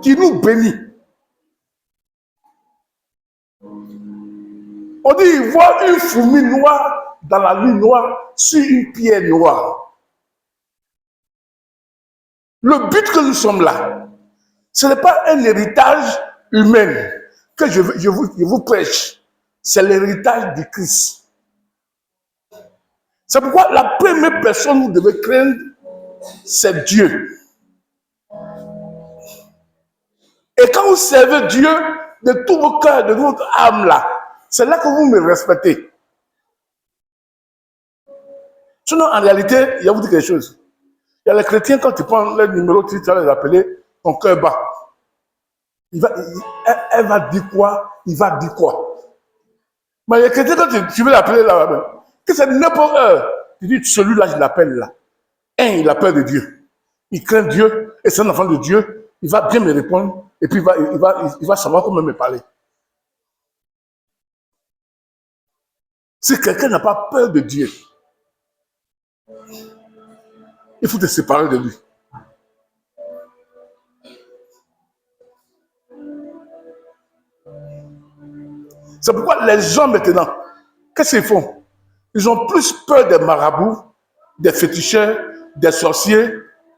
qui nous bénit. On dit, il voit une fourmi noire dans la nuit noire sur une pierre noire. Le but que nous sommes là, ce n'est pas un héritage humain que je vous prêche. C'est l'héritage du Christ. C'est pourquoi la première personne que vous devez craindre, c'est Dieu. Et quand vous servez Dieu de tout vos cœurs, de votre âme là, c'est là que vous me respectez. Sinon, en réalité, il y a vous dire quelque chose. Il y a les chrétiens, quand tu prends leur numéro, tu vas les appeler ton cœur bat. Elle va dire quoi? Il va dire quoi? Mais les chrétiens, quand tu veux l'appeler là, que c'est n'importe heure. Tu dis, celui-là, je l'appelle là. Il a peur de Dieu. Il craint Dieu et c'est un enfant de Dieu. Il va bien me répondre et puis il va savoir comment me parler. Si quelqu'un n'a pas peur de Dieu, il faut te séparer de lui. C'est pourquoi les gens maintenant, qu'est-ce qu'ils font? Ils ont plus peur des marabouts, des féticheurs, des sorciers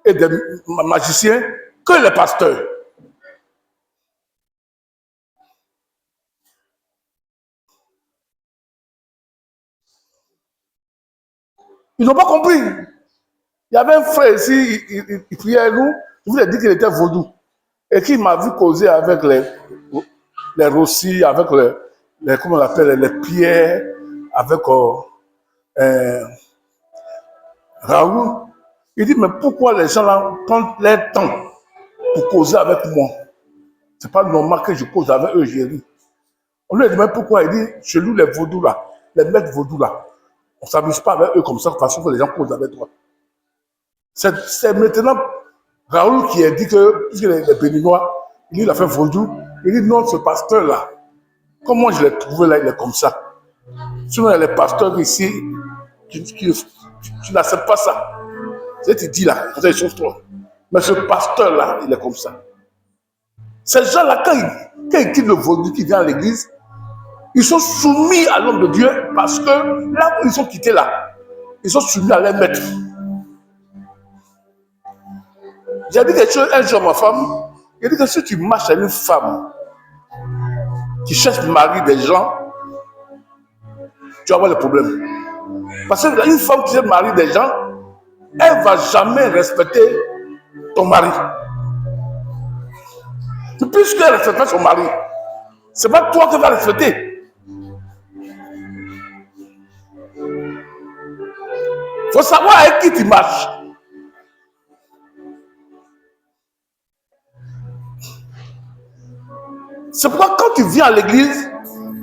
et des magiciens que les pasteurs. Ils n'ont pas compris. Il y avait un frère ici, il priait à nous, je vous ai dit qu'il était vaudou. Et qu'il m'a vu causer avec les rossis, avec comment on appelle, les pierres, avec Raoul. Il dit, mais pourquoi les gens là prennent leur temps pour causer avec moi? C'est pas normal que je cause avec eux, j'ai ri. On lui a dit, mais pourquoi? Il dit, chez nous, les vaudous là, les maîtres vaudous là, on ne s'amuse pas avec eux comme ça, de façon que les gens causent avec toi. C'est maintenant Raoul qui a dit que, puisque les Béninois, il a fait vaudou, il dit, non, ce pasteur-là, comment je l'ai trouvé là, il est comme ça. Sinon, il y a les pasteurs ici qui n'acceptent pas ça. C'est ce que tu dis là, c'est des choses trop. Mais ce pasteur-là, il est comme ça. Ces gens-là, quand ils quittent le vaudou, qui vient à l'église, ils sont soumis à l'homme de Dieu parce que là où ils sont quittés là, ils sont soumis à leur maître. J'ai dit quelque chose un jour à ma femme, j'ai dit que si tu marches avec une femme qui cherche le mari des gens, tu vas avoir des problèmes. Parce qu'une femme qui cherche le mari des gens, elle ne va jamais respecter ton mari. Puisqu'elle ne respecte pas son mari, ce n'est pas toi qui vas respecter. Il faut savoir avec qui tu marches. C'est pourquoi quand tu viens à l'église,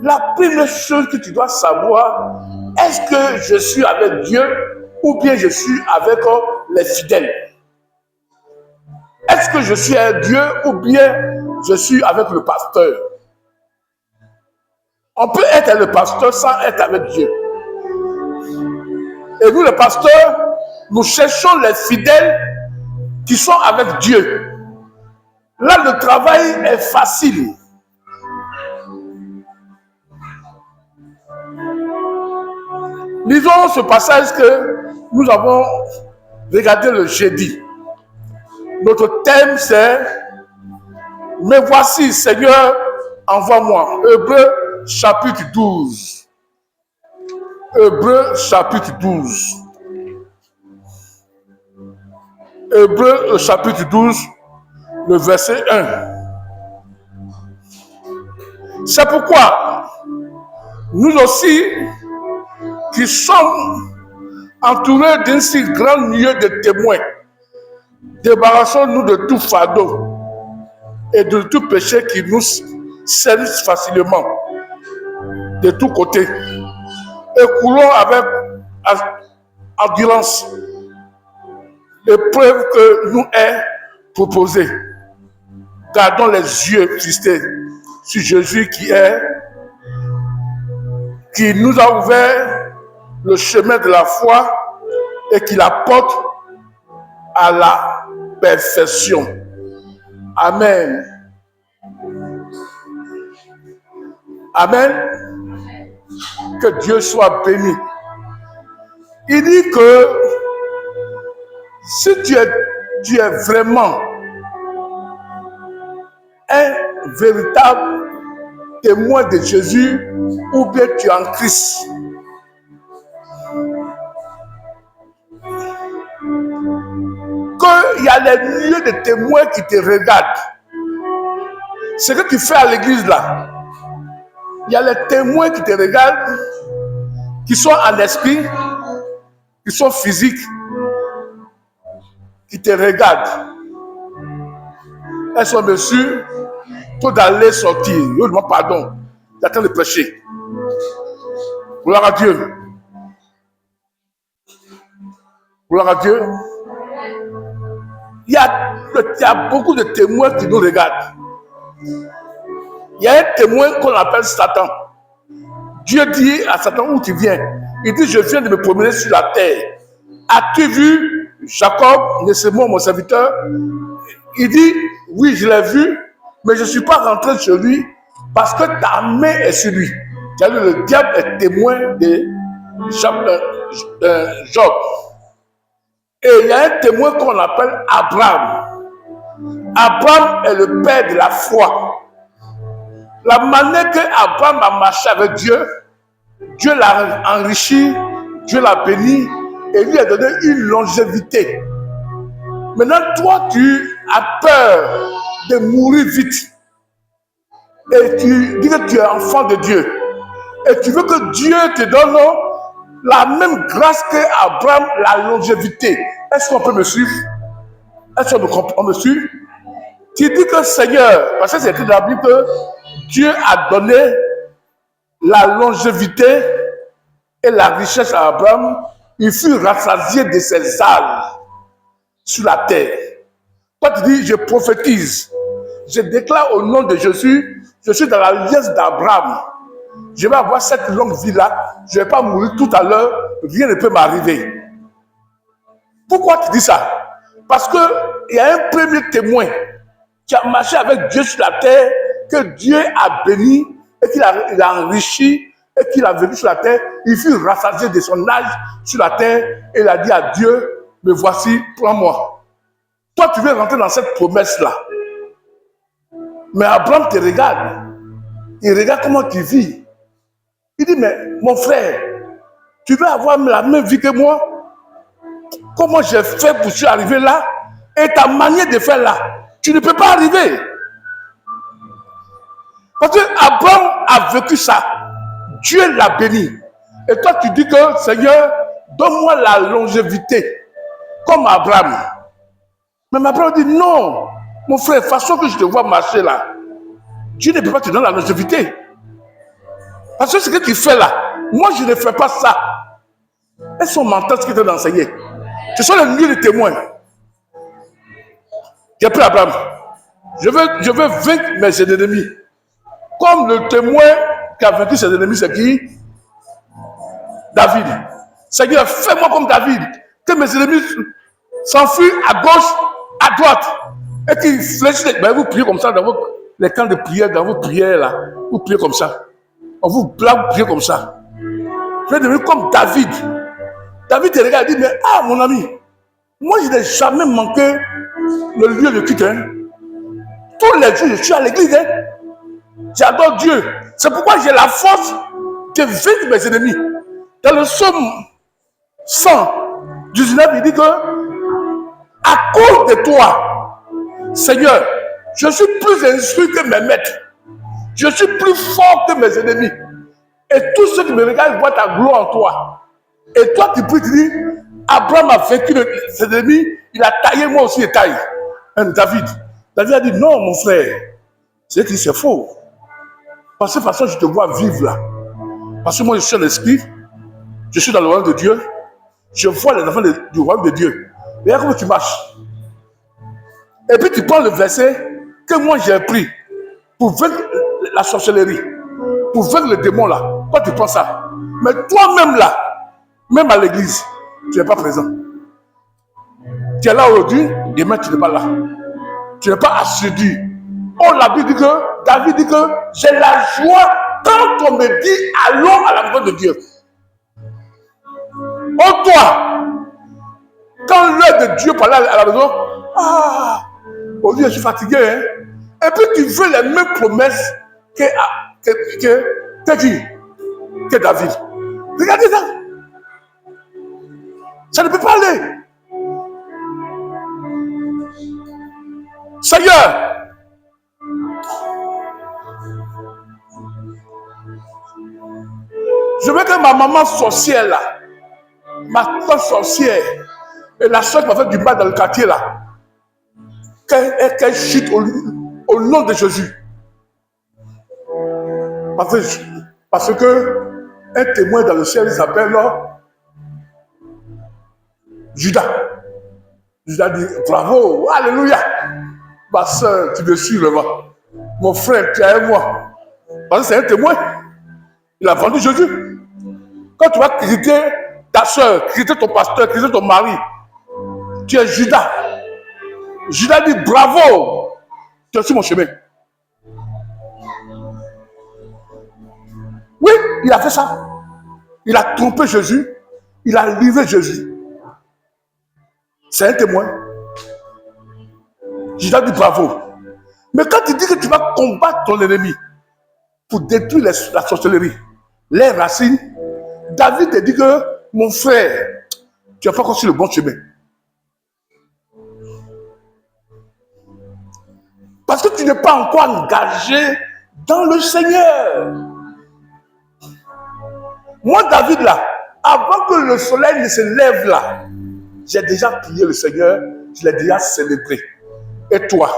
la première chose que tu dois savoir, est-ce que je suis avec Dieu ou bien je suis avec les fidèles? Est-ce que je suis avec Dieu ou bien je suis avec le pasteur? On peut être avec le pasteur sans être avec Dieu. Et nous, les pasteurs, nous cherchons les fidèles qui sont avec Dieu. Là, le travail est facile. Lisons ce passage que nous avons regardé le jeudi. Notre thème c'est « Me voici, Seigneur, envoie-moi ». Hébreux chapitre 12. Hébreux chapitre 12. Hébreux chapitre 12, le verset 1. C'est pourquoi nous aussi, qui sommes entourés d'une si grande nuée de témoins, débarrassons-nous de tout fardeau et de tout péché qui nous sévit facilement de tous côtés et courons avec endurance l'épreuve que nous est proposée. Gardons les yeux fixés sur Jésus qui nous a ouvert le chemin de la foi et qui la porte à la perfection. Amen. Amen. Que Dieu soit béni. Il dit que si tu es vraiment un véritable témoin de Jésus, ou bien tu es en Christ, qu'il y a des milliers de témoins qui te regardent. Ce que tu fais à l'église là, il y a les témoins qui te regardent, qui sont en esprit, qui sont physiques, qui te regardent. Elles sont dessus, toi d'aller sortir. Je demande pardon, j'attends de prêcher. Gloire à Dieu. Gloire à Dieu. Il y a beaucoup de témoins qui nous regardent. Il y a un témoin qu'on appelle Satan. Dieu dit à Satan, où tu viens? Il dit, je viens de me promener sur la terre. As-tu vu Jacob, laissez-moi mon serviteur? Il dit, oui, je l'ai vu, mais je ne suis pas rentré chez lui parce que ta main est sur lui. C'est-à-dire, le diable est témoin de Job. Et il y a un témoin qu'on appelle Abraham. Abraham est le père de la foi. La manière que Abraham a marché avec Dieu, Dieu l'a enrichi, Dieu l'a béni et lui a donné une longévité. Maintenant, toi, tu as peur de mourir vite. Et tu dis que tu es enfant de Dieu. Et tu veux que Dieu te donne la même grâce qu'Abraham, la longévité. Est-ce qu'on peut me suivre? Est-ce qu'on me suit? Tu dis que Seigneur, parce que c'est écrit dans la Bible que Dieu a donné la longévité et la richesse à Abraham. Il fut rassasié de ses âles sur la terre. Toi tu dis, je prophétise, je déclare au nom de Jésus, je suis dans la liesse d'Abraham. Je vais avoir cette longue vie-là, je ne vais pas mourir tout à l'heure, rien ne peut m'arriver. Pourquoi tu dis ça? Parce qu'il y a un premier témoin qui a marché avec Dieu sur la terre, que Dieu a béni et qu'il a enrichi et qu'il a vécu sur la terre. Il fut rassasié de son âge sur la terre et il a dit à Dieu, me voici, prends-moi. Toi, tu veux rentrer dans cette promesse-là. Mais Abraham te regarde. Il regarde comment tu vis. Il dit, mais mon frère, tu veux avoir la même vie que moi? Comment j'ai fait pour y arriver là? Et ta manière de faire là, tu ne peux pas arriver. Parce que Abraham a vécu ça. Dieu l'a béni. Et toi, tu dis que, Seigneur, donne-moi la longévité. Comme Abraham. Mais Abraham dit, non, mon frère, façon que je te vois marcher là, Dieu ne peut pas te donner la longévité. Parce que ce que tu fais là, moi je ne fais pas ça. Elles sont mentales ce qui t'ont enseigné. Ce sont les milliers de témoins. J'ai pris Abraham. Je veux vaincre mes ennemis. Comme le témoin qui a vaincu ses ennemis, c'est qui? David. Seigneur, fais-moi comme David. Que mes ennemis s'enfuient à gauche, à droite. Et qu'ils fléchissent. Ben, vous priez comme ça dans les camps de prière, dans vos prières là. Vous priez comme ça. On vous blague, vous priez comme ça. Vous êtes devenu comme David. David te regarde et dit, mais mon ami, moi je n'ai jamais manqué le lieu de culte. Hein. Tous les jours, je suis à l'église. Hein. J'adore Dieu. C'est pourquoi j'ai la force de vaincre mes ennemis. Dans le psaume 119, il dit que à cause de toi, Seigneur, je suis plus instruit que mes maîtres. Je suis plus fort que mes ennemis. Et tous ceux qui me regardent voient ta gloire en toi. Et toi, tu peux te dire, Abraham a vaincu ses ennemis, il a taillé, moi aussi, je taille. David a dit, non, mon frère, c'est faux. Parce que de toute façon, je te vois vivre là. Parce que moi, je suis l'esprit, je suis dans le royaume de Dieu, je vois les enfants du royaume de Dieu. Regarde comment tu marches. Et puis tu prends le verset que moi j'ai pris pour vaincre la sorcellerie, pour vaincre le démon là. Toi, tu prends ça. Mais toi-même là, même à l'église, tu n'es pas présent. Tu es là aujourd'hui, demain tu n'es pas là. Tu n'es pas assidu. Oh, la Bible dit que, David dit que j'ai la joie quand on me dit allons à la maison de Dieu. Oh, toi, quand l'heure de Dieu parlait à la maison, ah, aujourd'hui je suis fatigué, hein? Et puis tu veux les mêmes promesses que David. Regardez ça. Ça ne peut pas aller. Seigneur, je veux que ma maman sorcière là, ma tante sorcière et la soeur qui m'a fait du mal dans le quartier là, qu'elle chute au nom de Jésus. Parce que un témoin dans le ciel s'appelle Judas. Judas dit bravo, alléluia. Ma soeur, tu me suis le vent. Mon frère, tu es avec moi. Parce que c'est un témoin. Il a vendu Jésus. Quand tu vas critiquer ta soeur, critiquer ton pasteur, critiquer ton mari, tu es Judas. Judas dit bravo, tu es sur mon chemin. Oui, il a fait ça. Il a trompé Jésus. Il a livré Jésus. C'est un témoin. Judas dit bravo. Mais quand tu dis que tu vas combattre ton ennemi pour détruire la sorcellerie, les racines, David te dit que mon frère, tu n'as pas encore sur le bon chemin. Parce que tu n'es pas encore engagé dans le Seigneur. Moi, David, là, avant que le soleil ne se lève là, j'ai déjà prié le Seigneur, je l'ai déjà célébré. Et toi,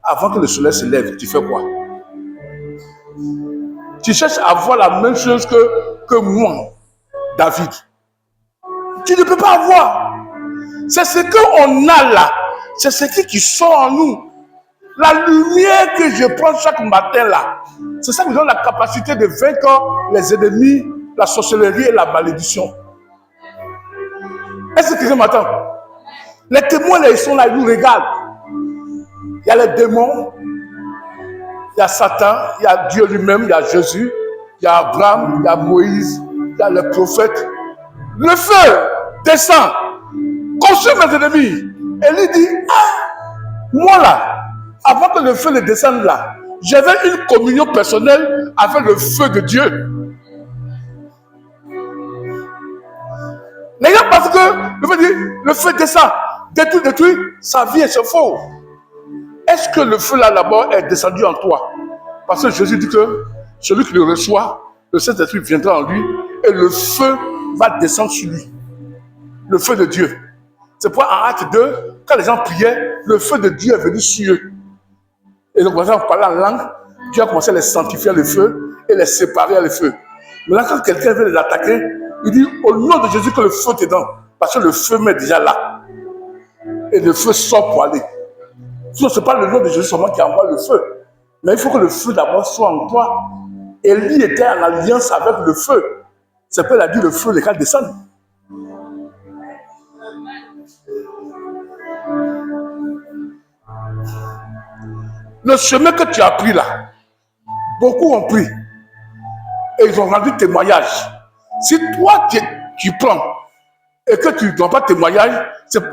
avant que le soleil se lève, tu fais quoi? Tu cherches à avoir la même chose que moi, David. Tu ne peux pas avoir. C'est ce qu'on a là. C'est ce qui sort en nous. La lumière que je prends chaque matin là, c'est ça qui donne la capacité de vaincre les ennemis, la sorcellerie et la malédiction. Est-ce que quelqu'un m'attend? Les témoins là, ils sont là, ils nous regardent. Il y a les démons, il y a Satan, il y a Dieu lui-même, il y a Jésus, il y a Abraham, il y a Moïse, il y a les prophètes. Le feu descend, consume mes ennemis. Et lui dit, ah, moi là, avant que le feu ne descende là, j'avais une communion personnelle avec le feu de Dieu. D'ailleurs, parce que le feu descend, détruit, sa vie est faux. Est-ce que le feu là-bas est descendu en toi? Parce que Jésus dit que celui qui le reçoit, le Saint-Esprit viendra en lui et le feu va descendre sur lui. Le feu de Dieu. C'est pourquoi en Acte 2, quand les gens priaient, le feu de Dieu est venu sur eux. Et donc, quand on parlait en langue, Dieu a commencé à les sanctifier le feu et les séparer à le feu. Maintenant, quand quelqu'un veut les attaquer, il dit au nom de Jésus que le feu t'est dans. Parce que le feu est déjà là. Et le feu sort pour aller. Sinon, ce n'est pas le nom de Jésus seulement qui envoie le feu. Mais il faut que le feu d'abord soit en toi. Élie était en alliance avec le feu. C'est pourquoi il a dit le feu, lesquels descendent. Le chemin que tu as pris là, beaucoup ont pris. Et ils ont rendu témoignage. Si toi tu prends et que tu ne rends pas témoignage,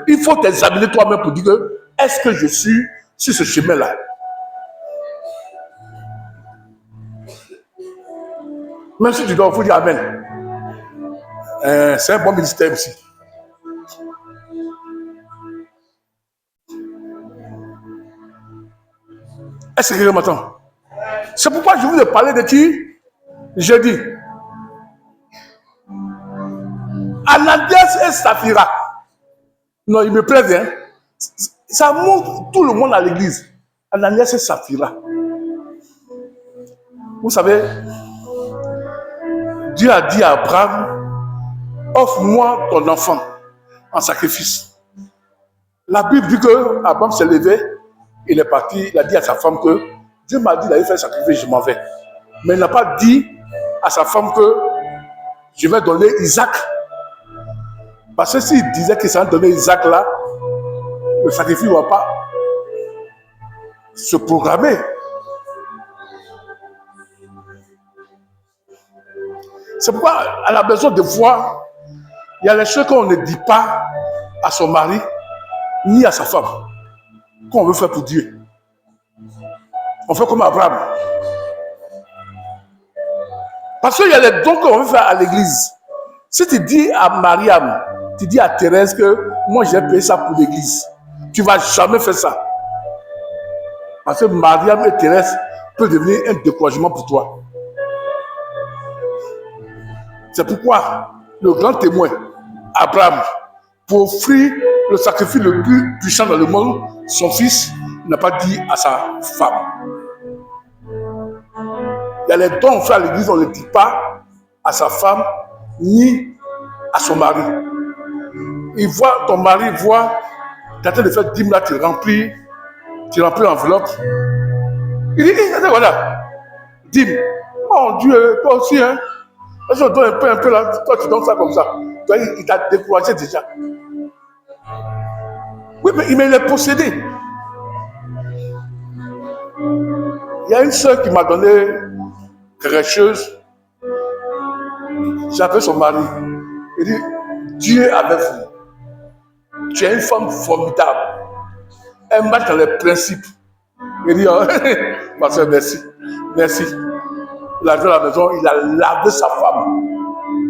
il faut t'examiner toi-même pour dire que est-ce que je suis sur ce chemin-là? Même si tu dois, il faut dire Amen. C'est un bon ministère aussi. Est-ce que quelqu'un m'entend? C'est pourquoi je vous ai parlé de qui? Jeudi. Ananias et Saphira. Non, il me plaît, hein. Ça montre tout le monde à l'église. Ananias et Saphira. Vous savez, Dieu a dit à Abraham, offre-moi ton enfant en sacrifice. La Bible dit que Abraham s'est levé, il est parti, il a dit à sa femme que Dieu m'a dit d'aller faire un sacrifice, je m'en vais. Mais il n'a pas dit à sa femme que je vais donner Isaac. Parce que s'il disait qu'il s'allait donner Isaac là, le sacrifice ne va pas. se programmer. C'est pourquoi elle a besoin de voir, il y a les choses qu'on ne dit pas à son mari, ni à sa femme, qu'on veut faire pour Dieu. On fait comme Abraham. Parce qu'il y a les dons qu'on veut faire à l'église. Si tu dis à Mariam, tu dis à Thérèse que moi j'ai payé ça pour l'église, tu ne vas jamais faire ça. Parce que Mariam et Thérèse peuvent devenir un découragement pour toi. C'est pourquoi le grand témoin, Abraham, pour offrir le sacrifice le plus puissant dans le monde, son fils, n'a pas dit à sa femme. Il y a les dons qu'on fait à l'église, on ne dit pas à sa femme ni à son mari. Il voit, ton mari voit, tu es en train de faire 10 000, tu remplis l'enveloppe. Il dit, voilà, 10 000. Oh Dieu, toi aussi, hein. Je donne un peu là, toi tu donnes ça comme ça. Toi, il t'a découragé déjà. Oui, mais il est possédé. Il y a une soeur qui m'a donné quelque chose. J'ai appelé son mari. Il dit, Dieu est avec vous. Tu es une femme formidable. Elle marche dans les principes. Il dit, oh, ma soeur, merci. Merci. Il a joué à la maison, il a lavé sa femme.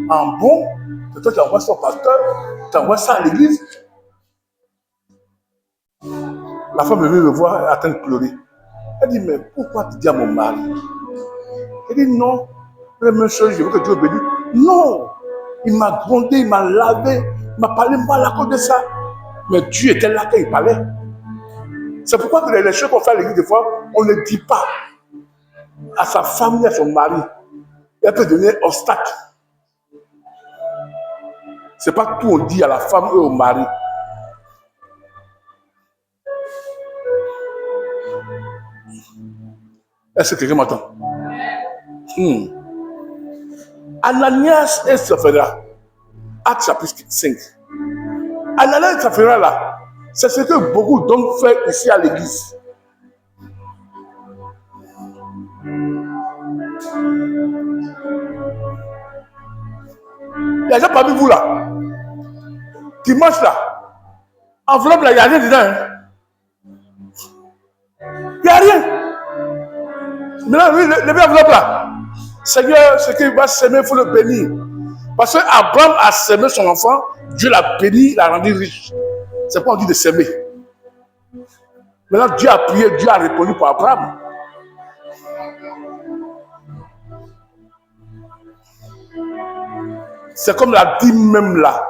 En bon, c'est toi qui envoies ça au pasteur, tu envoies ça à l'église. La femme est venue me voir, elle est en train de pleurer. Elle dit, mais pourquoi tu dis à mon mari? Elle dit, non, la même chose, je veux que Dieu bénisse. Non, il m'a grondé, il m'a lavé, il m'a parlé mal à cause de ça. Mais Dieu était là quand il parlait. C'est pourquoi que les choses qu'on fait à l'église, des fois, on ne dit pas à sa femme et à son mari. Elle peut devenir obstacle. Ce n'est pas tout on dit à la femme et au mari. Est-ce que quelqu'un m'entend? Ananias et Saphira, Acte chapitre 5. Ananias et Saphira là, c'est ce que beaucoup d'hommes font ici à l'église. Il y a des gens parmi vous là, dimanche là, enveloppe là, il n'y a rien dedans. Hein? Il n'y a rien. Maintenant, oui, le enveloppe là, Seigneur, ce qu'il va s'aimer, il faut le bénir. Parce que Abraham a sémé son enfant, Dieu l'a béni, il l'a rendu riche. C'est pas on dit de s'aimer. Maintenant, Dieu a prié, Dieu a répondu pour Abraham. C'est comme la dîme même là.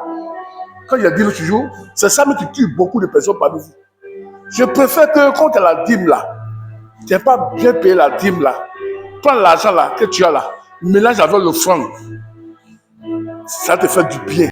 Quand il y a dîme toujours, c'est ça qui tue beaucoup de personnes parmi vous. Je préfère que quand tu as la dîme là, tu n'as pas bien payé la dîme là, prends l'argent là que tu as là, mélange avec l'offrande. Ça te fait du bien.